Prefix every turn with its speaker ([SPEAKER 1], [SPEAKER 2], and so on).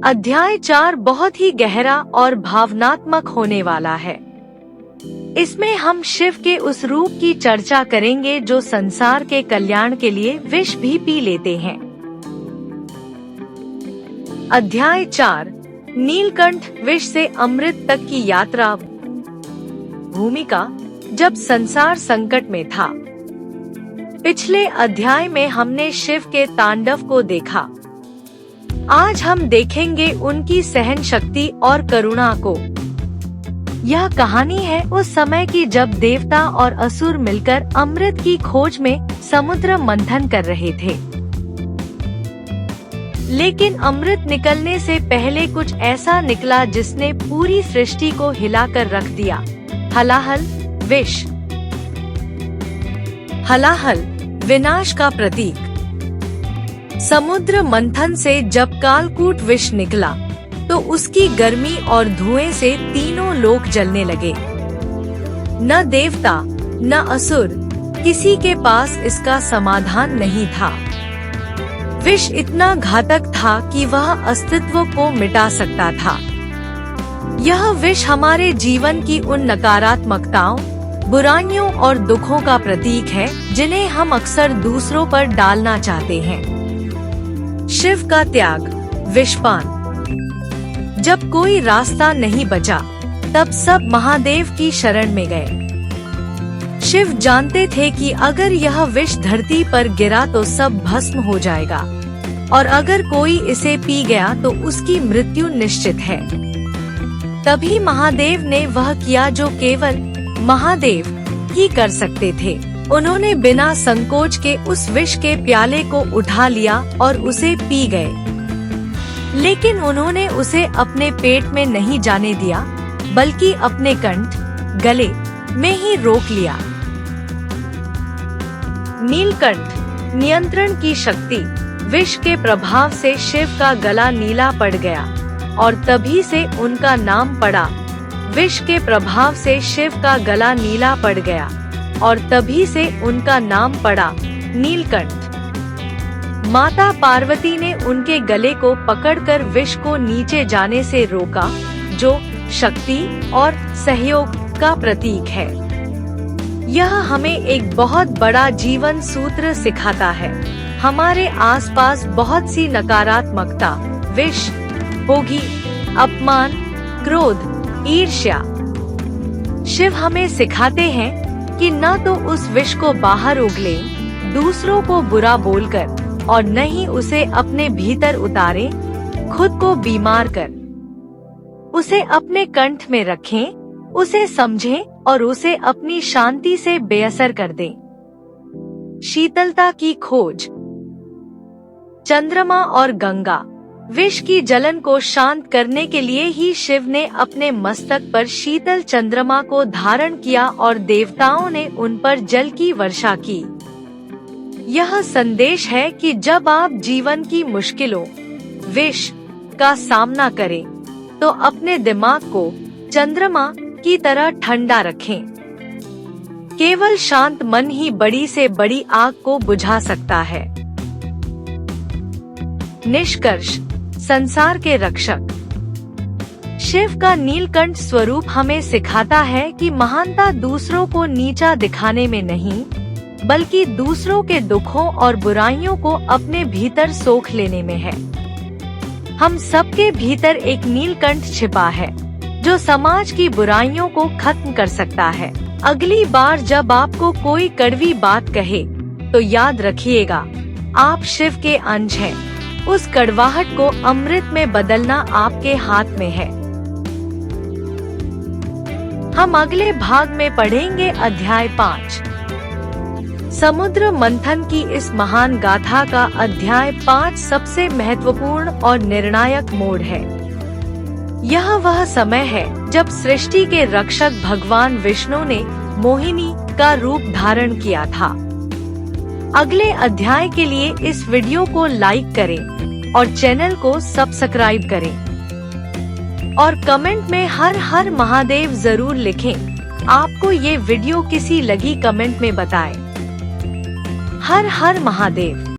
[SPEAKER 1] अध्याय 4 बहुत ही गहरा और भावनात्मक होने वाला है। इसमें हम शिव के उस रूप की चर्चा करेंगे जो संसार के कल्याण के लिए विष भी पी लेते हैं। अध्याय 4 नीलकंठ विष से अमृत तक की यात्रा। भूमिका जब संसार संकट में था। पिछले अध्याय में हमने शिव के तांडव को देखा। आज हम देखेंगे उनकी सहन शक्ति और करुणा को। यह कहानी है उस समय की जब देवता और असुर मिलकर अमृत की खोज में समुद्र मंथन कर रहे थे। लेकिन अमृत निकलने से पहले कुछ ऐसा निकला जिसने पूरी सृष्टि को हिलाकर रख दिया। हलाहल विष। हलाहल विनाश का प्रतीक। समुद्र मंथन से जब कालकूट विष निकला तो उसकी गर्मी और धुएं से तीनों लोक जलने लगे। न देवता न असुर, किसी के पास इसका समाधान नहीं था। विष इतना घातक था कि वह अस्तित्व को मिटा सकता था। यह विष हमारे जीवन की उन नकारात्मकताओं, बुराइयों और दुखों का प्रतीक है जिन्हें हम अक्सर दूसरों पर डालना चाहते हैं। शिव का त्याग। विषपान। जब कोई रास्ता नहीं बचा तब सब महादेव की शरण में गए। शिव जानते थे कि अगर यह विष धरती पर गिरा तो सब भस्म हो जाएगा और अगर कोई इसे पी गया तो उसकी मृत्यु निश्चित है। तभी महादेव ने वह किया जो केवल महादेव ही कर सकते थे। उन्होंने बिना संकोच के उस विष के प्याले को उठा लिया और उसे पी गए। लेकिन उन्होंने उसे अपने पेट में नहीं जाने दिया, बल्कि अपने कंठ, गले में ही रोक लिया। नीलकंठ नियंत्रण की शक्ति। विष के प्रभाव से शिव का गला नीला पड़ गया और तभी से उनका नाम पड़ा। विष के प्रभाव से शिव का गला नीला पड़ गया और तभी से उनका नाम पड़ा नीलकंठ। माता पार्वती ने उनके गले को पकड़कर विष को नीचे जाने से रोका, जो शक्ति और सहयोग का प्रतीक है। यह हमें एक बहुत बड़ा जीवन सूत्र सिखाता है। हमारे आसपास बहुत सी नकारात्मकता, विष, होगी, अपमान, क्रोध, ईर्ष्या। शिव हमें सिखाते हैं कि न तो उस विष को बाहर उगले, दूसरों को बुरा बोलकर, और न ही उसे अपने भीतर उतारे, खुद को बीमार कर। उसे अपने कंठ में रखें, उसे समझें और उसे अपनी शांति से बेअसर कर दें। शीतलता की खोज। चंद्रमा और गंगा। विष की जलन को शांत करने के लिए ही शिव ने अपने मस्तक पर शीतल चंद्रमा को धारण किया और देवताओं ने उन पर जल की वर्षा की। यह संदेश है कि जब आप जीवन की मुश्किलों, विष का सामना करें, तो अपने दिमाग को चंद्रमा की तरह ठंडा रखें। केवल शांत मन ही बड़ी से बड़ी आग को बुझा सकता है। निष्कर्ष। संसार के रक्षक। शिव का नीलकंठ स्वरूप हमें सिखाता है कि महानता दूसरों को नीचा दिखाने में नहीं, बल्कि दूसरों के दुखों और बुराइयों को अपने भीतर सोख लेने में है। हम सबके भीतर एक नीलकंठ छिपा है जो समाज की बुराइयों को खत्म कर सकता है। अगली बार जब आपको कोई कड़वी बात कहे तो याद रखिएगा, आप शिव के अंश हैं। उस कड़वाहट को अमृत में बदलना आपके हाथ में है। हम अगले भाग में पढ़ेंगे अध्याय 5। समुद्र मंथन की इस महान गाथा का अध्याय 5 सबसे महत्वपूर्ण और निर्णायक मोड़ है। यह वह समय है जब सृष्टि के रक्षक भगवान विष्णु ने मोहिनी का रूप धारण किया था। अगले अध्याय के लिए इस वीडियो को लाइक करें और चैनल को सब्सक्राइब करें और कमेंट में हर हर महादेव जरूर लिखें। आपको ये वीडियो कैसी लगी कमेंट में बताएं। हर हर महादेव।